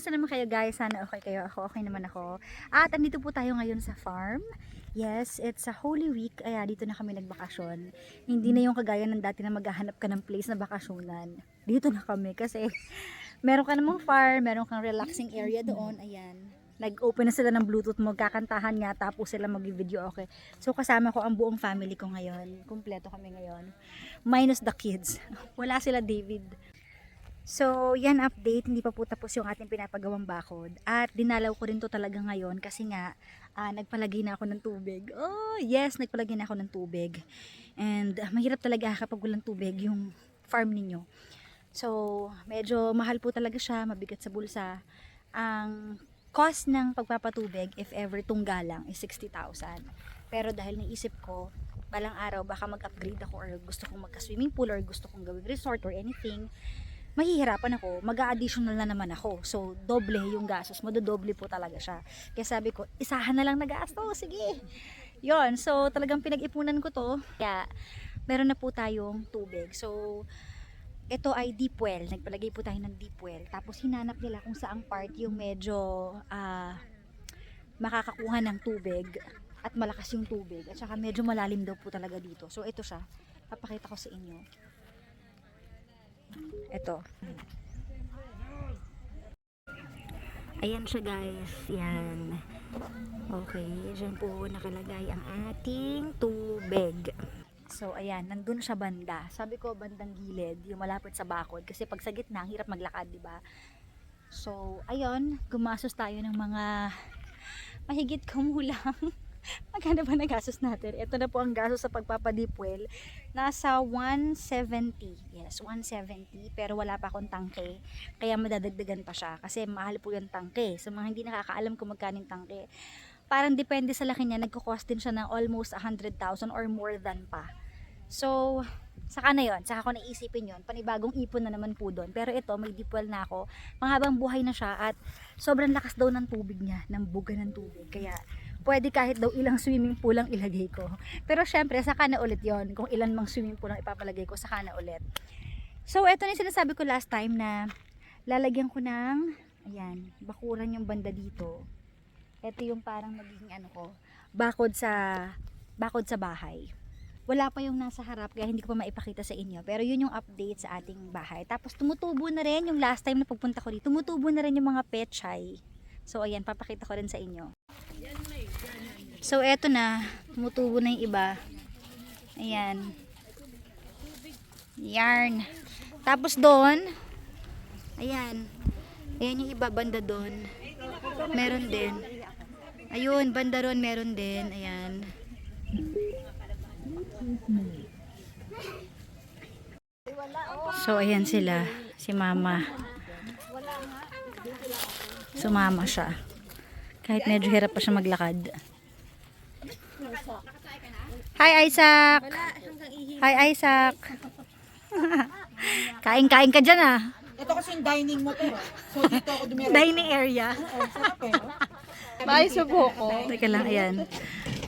Kamusta naman kayo guys? Sana okay kayo. Ako okay naman ako. At andito po tayo ngayon sa farm. Yes, it's a Holy Week. Kaya dito na kami nagbakasyon. Hindi na yung kagaya ng dati na maghahanap ka ng place na bakasyonan. Dito na kami kasi meron ka namang farm, meron kang relaxing area doon. Ayan. Nag-open na sila ng Bluetooth mo, kakantahan nga, tapos sila mag-video, okay. So kasama ko ang buong family ko ngayon. Kumpleto kami ngayon. Minus the kids. Wala sila David. So, yan update, hindi pa po tapos yung ating pinapagawang bakod. At dinalaw ko rin to talaga ngayon kasi nga, nagpalagay na ako ng tubig. Oh, yes, nagpalagay na ako ng tubig. And mahirap talaga kapag walang tubig yung farm ninyo. So, medyo mahal po talaga siya, mabigat sa bulsa. Ang cost ng pagpapatubig, if ever tunggalang, is 60,000. Pero dahil naisip ko, balang araw baka mag-upgrade ako or gusto kong magka-swimming pool or gusto kong gawing resort or anything, mahihirapan ako, mag-a-additional na naman ako. So, doble yung gastos, madodoble po talaga siya. Kaya sabi ko, isahan na lang na gasto, sige. Yon, so talagang pinag-ipunan ko to. Kaya, meron na po tayong tubig. So, ito ay deep well. Nagpalagay po tayo ng deep well. Tapos, hinanap nila kung saang part yung medyo makakakuha ng tubig at malakas yung tubig. At saka medyo malalim daw po talaga dito. So, ito siya. Papakita ko sa inyo. Ito. Ayan siya guys. Yan. Okay. Diyan po nakalagay ang ating tubig. So ayan. Nandun siya banda. Sabi ko bandang gilid. Yung malapit sa bakod. Kasi pag sa gitna, hirap maglakad, diba? So, ayun. Gumasos tayo ng mga mahigit kumulang. Magkano ba nagastos natin? Ito na po ang gastos sa pagpapadip well. Nasa 170. Yes, 170. Pero wala pa akong tangke. Kaya madadagdagan pa siya. Kasi mahal po yung tangke. So mga hindi nakakaalam kung magkano yung tangke. Parang depende sa laki niya. Nagko-cost din siya ng almost 100,000 or more than pa. So, saka na yun. Saka ko naisipin yun. Panibagong ipon na naman po doon. Pero ito, may deep well na ako. Panghabang buhay na siya. At sobrang lakas daw ng tubig niya. Ng buga ng tubig. Kaya pwede kahit daw ilang swimming pool ang ilagay ko. Pero syempre, saka na ulit yon. Kung ilan mang swimming pool ang ipapalagay ko, saka na ulit. So, ito na yung sinasabi ko last time na lalagyan ko ng, ayan, bakuran yung banda dito. Ito yung parang magiging ano ko, bakod sa bahay. Wala pa yung nasa harap, kaya hindi ko pa maipakita sa inyo. Pero yun yung update sa ating bahay. Tapos tumutubo na rin yung last time na pagpunta ko dito. Tumutubo na rin yung mga pechay. So, ayan, papakita ko rin sa inyo. So, eto na. Tumutubo na yung iba. Ayan. Yarn. Tapos doon, ayan. Ayan yung iba, banda doon. Meron din. Ayun, banda doon, meron din. Ayan. So, ayan sila. Si mama. Sumama siya. Kahit medyo hirap pa siya maglakad. Hi Isaac! Hi Isaac! Kain-kain ka dyan ah. Ito kasi yung dining mo to. So dito ako dumira. Dining area. May subo ko. Teka lang, ayan.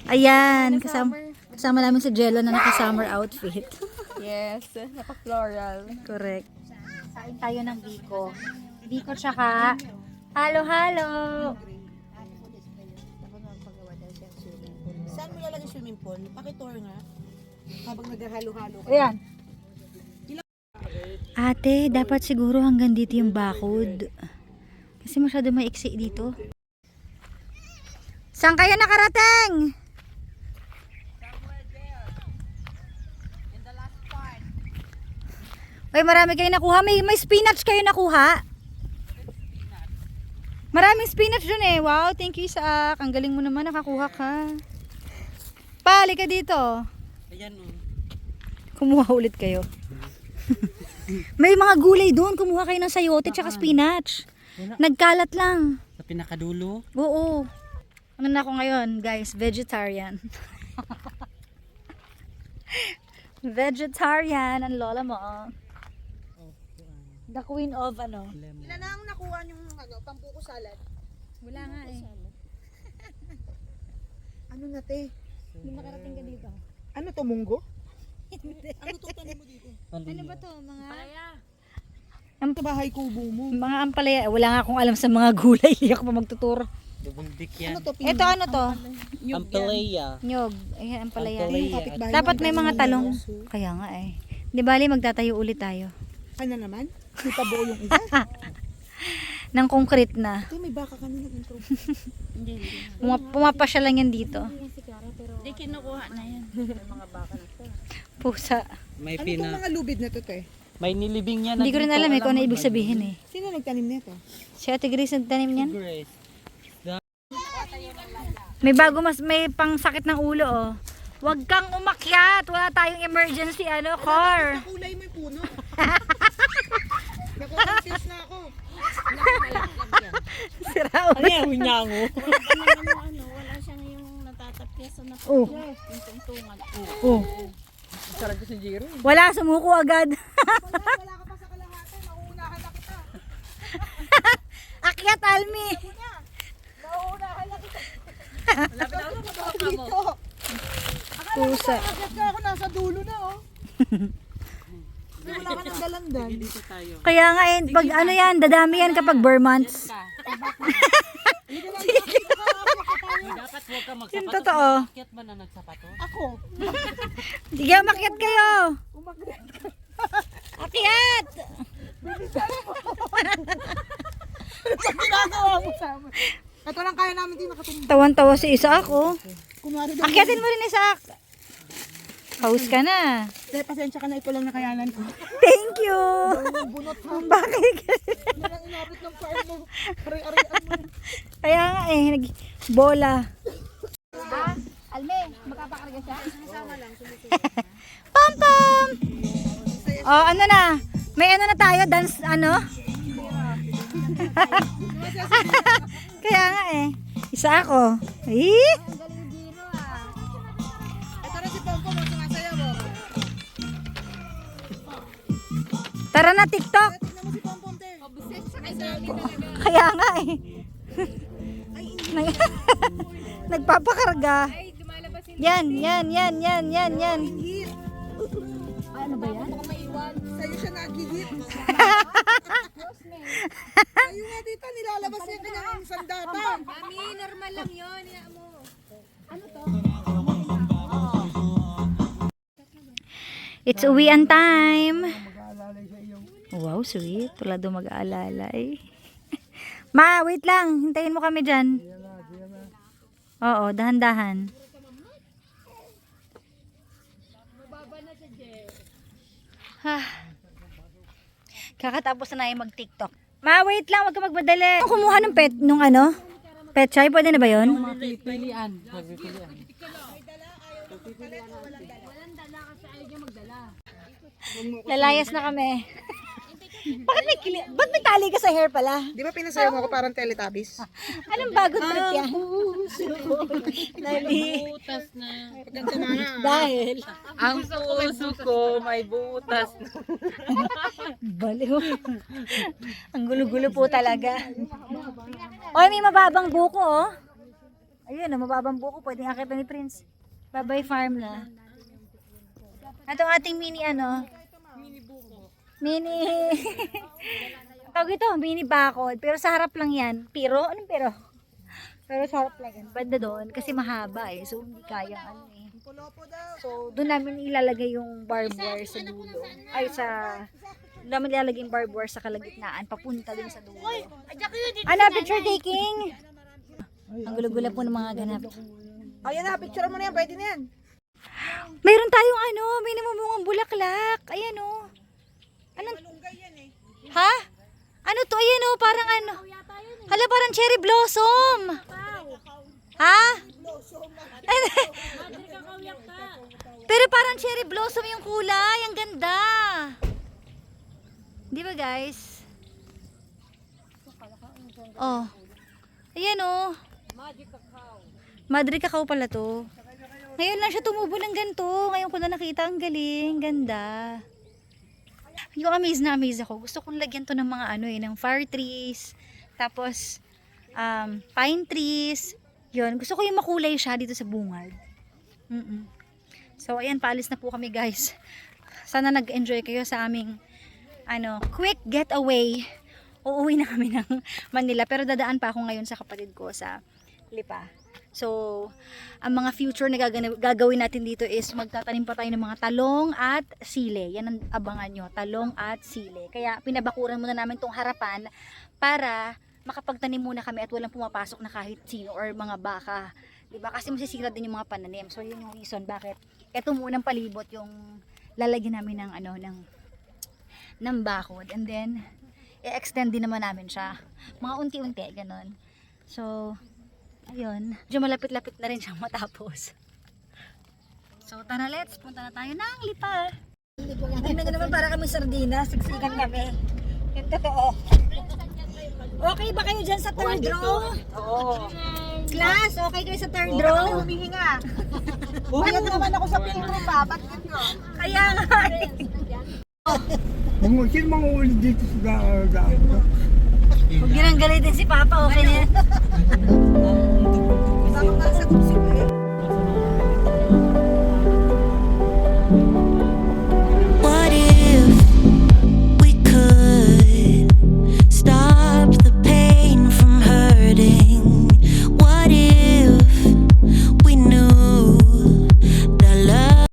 Ayan, kasama namin si Jello na naka-summer outfit. Yes, naka-floral. Correct. Kain tayo ng biko. Biko tsaka halo-halo. Saan mo lalagay swimming pool? Pakitour nga. Habang naghahalo-halo ka. Ayan. Ate, dapat siguro hanggang dito yung bakod. Kasi masyado maiksi dito. Saan kayo nakarating? Uy, marami kayo nakuha. May spinach kayo nakuha. Maraming spinach dun eh. Wow, thank you Isaac. Ang galing mo naman, nakakuha ka. Pali ka dito. Ayan o. Kumuha ulit kayo. May mga gulay doon. Kumuha kayo ng sayote tsaka spinach. Nagkalat lang. Sa pinakadulo. Oo. Ano na ako ngayon, guys? Vegetarian. Vegetarian ang lola mo. The queen of ano? Ilan na ang nakuha yung pampuko salad? Wala nga eh. Ano na te? Hindi makarating ka dito. Ano to, munggo? Ano to tanim mo dito? Ano ba to? Mga Sa bahay kubo mo. Mga ampalaya. Wala nga akong alam sa mga gulay. Hindi ako pa magtuturo. Dubundik yan. Ano to? Ito ano to? Ampalaya. Nyog. Ayan, ampalaya. Ampalaya. Dapat may mga talong. Kaya nga eh. Di bali magtatayo ulit tayo. Ano naman? May pabuo yung isa. Ng concrete na. Ito, may baka kanina intro. Pumapasya lang yan dito. Hindi kinukuha na yan. May mga baka na to. Pusa. May Ano itong mga lubid na to, te? May nilibing yan. Hindi ko rin alam eh kung ano ibig sabihin eh. Sino nagtanim nito? Si Ate Grace nagtanim niyan. Grace. May may pangsakit ng ulo oh. Huwag kang umakyat. Wala tayong emergency car. Nakulay mo yung puno. Naku-confuse na ako. Sira Ano yan? Hunyango? Wala siyang yung natatapyasan na Oh. yung tungtungan. Oh. Sarap ko si Jiro. Wala, sumuko agad. Wala ka pa sa kalahati. Mauunahan na kita. Akyat, Almi. Mauunahan na kita. Dito. Pusa. Agad ka ako. Nasa dulo na, oh. Wala ka ng dalandan. Dito tayo. Kaya nga eh, pag ano yan, dadami yan kapag bare months. Dapat huwag ka Yung magsapatos. totoo. Bakit ba na nagsapatos? Ako. Sige, umakyat kayo. Akyat! Pag ginagawa mo sa amin. Ito lang kaya namin din nakatumba. Tawan-tawa si Isaac oh. Kunwari daw. Akyatin mo rin, Isaac. Haus ka na. Dahil pasensya ka na, ito lang nakayanan ko. Thank you. Bunot ha. Bakit? Hindi lang inabot ng farm mo. Ari-arian mo. Kaya nga eh, bola. Alme, magpapakarga siya? Pam pam! Oh, ano na? May ano na tayo? Dance, ano? Kaya nga eh. Isa ako. Eh? Ito na si Pompo mo, sumasayaw mo. Tara na, TikTok. Tignan mo si Pompom, te. Kaya nga eh. Nagpapakarga. Yan. Ano ba yan? Sa'yo siya nagigit. Sa'yo nga dito, nilalabas niya kanyang sandata. Mami, normal lang yun. It's uwian time. Wow, sweet. Wala daw mag-aalalay. Ma, wait lang. Hintayin mo kami dyan. Oo, dahan-dahan. Kakatapos na namin mag-TikTok. Ma, wait lang. Huwag ka magmadali. Kumuha ng pet, nung ano? Pet chai, pwede na ba yun? Pilihan. Magpipilian. Lalayas na kami. Ba't may tali ka sa hair pala? Di ba pinasayaw mo ako parang Teletubbies? Anong bagong trip yan? Butas na. Pagkanta na nga. Dahil Ang puso ko may butas na. baliw. Ang gulo-gulo po talaga. Oy, may mababang buko oh. Ayun, mababang buko. Pwedeng akita ni Prince. Babay farm na. Itong ating mini ano? Mini tawag ito, mini bakod. Pero sa harap lang yan. Pero? Anong pero? Pero sa harap lang yan. Banda doon. Kasi mahaba eh. So hindi kaya ano eh. So doon namin ilalagay yung barbed wire sa dulo. Ay sa... Doon namin ilalagay yung barbed wire sa kalagitnaan. Papunta din sa dulo. Ano, picture taking? Ang gulo-gulo po ng mga ganap. Ayan na, picture mo na yan. Pwede na yan. Mayroon tayong ano, may namumungang bulaklak. Ayan o. Anong? Ha? Ano to? Ayan o, parang ano. Hala, parang cherry blossom. Ha? Pero parang cherry blossom yung kulay. Ang ganda. Di ba guys? Oh. Ayan o. Madre cacao pala to. Ngayon lang siya tumubo ng ganito. Ngayon ko na nakita. Ang galing. Ganda. Yung amaze na amaze ako. Gusto kong lagyan to ng mga ano eh. Ng fir trees. Tapos pine trees. Yun. Gusto ko yung makulay siya dito sa bungad. So ayan. Paalis na po kami guys. Sana nag-enjoy kayo sa aming quick getaway. Uuwi na kami ng Manila, pero dadaan pa ako ngayon sa kapatid ko sa Lipa. So, ang mga future na gagawin natin dito is magtatanim pa tayo ng mga talong at sile. Yan ang abangan nyo, talong at sile. Kaya pinabakuran muna namin tong harapan para makapagtanim muna kami at walang pumapasok na kahit sino or mga baka. Diba? Kasi masisira din yung mga pananim. So, yun yung reason bakit ito munang palibot yung lalagyan namin ng ng bakod. And then, i-extend din naman namin siya. Mga unti-unti, ganun. So, ayun. Medyo malapit-lapit na rin siyang matapos. So, tara, let's punta na tayo ng Lipa. Tingnan nyo naman para kami sardinas. Siksikan kami. Yung totoo. Okay ba kayo dyan sa third row? Oo. Class, okay kayo sa third row? Humihinga. Bumayad naman ako sa pink room ba? Ba't ganito? Kaya nga. Sino mga ulit dito sa daan? Huwag yun ang galitin si Papa, okay na yan.